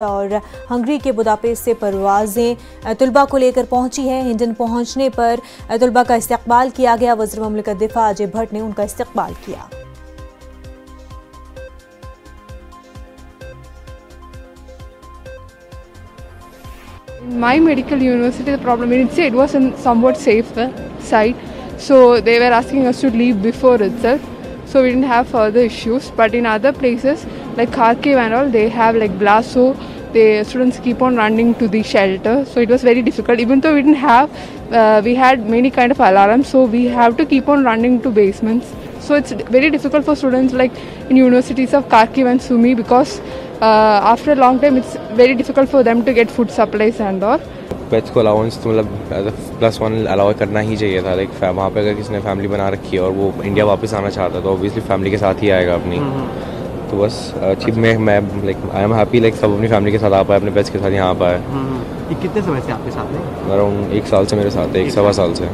और हंगरी के बुदापेस्ट से परवाजें तलबा को लेकर पहुंची हैं। हिंडन पहुंचने पर तलबा का इस्तकबाल किया गया। वज़ीर मुमलिकत दिफा अजय भट्ट ने उनका इस्तकबाल किया। My medical university, the problem is it was in somewhat safer side, so they were asking us to leave before itself, so we didn't have further issues. But in other places like Kharkiv and all, they have like blast, so the students keep on running to the shelter. So it was very difficult. Even though we didn't have, we had many kind of alarms, so we have to keep on running to basements. So it's very difficult for students like in universities of Kharkiv and Sumy because after a long time it's very difficult for them to get food supplies and all. Pets को allowance तो मतलब +1 allow करना ही चाहिए था। Like वहाँ पे अगर किसी ने फैमिली बना रखी है और वो इंडिया वापस आना चाहता है तो ऑब्वियसली फैमिली के साथ ही आएगा अपनी। तो बस मैं like I am happy like सब अपनी फैमिली के साथ आ पाए, अपने पेट्स के साथ यहाँ आ पाए। ये कितने समय से आपके साथ है? अराउंड 1 साल से मेरे साथ है, 1 सवा साल से।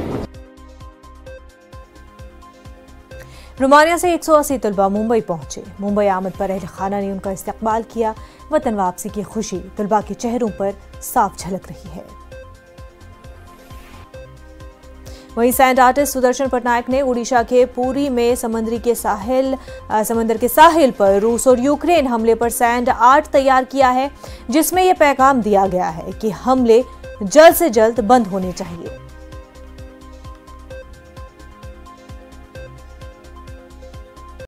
रोमानिया से 180 तलबा मुंबई पहुंचे। मुंबई आमद पर अहल खाना ने उनका इस्तकबाल किया। वतन वापसी की खुशी तलबा के चेहरों पर साफ झलक रही है। वहीं सैंड आर्टिस्ट सुदर्शन पटनायक ने उड़ीसा के पुरी में समंदर के साहिल पर रूस और यूक्रेन हमले पर सैंड आर्ट तैयार किया है, जिसमें यह पैगाम दिया गया है कि हमले जल्द से जल्द बंद होने चाहिए।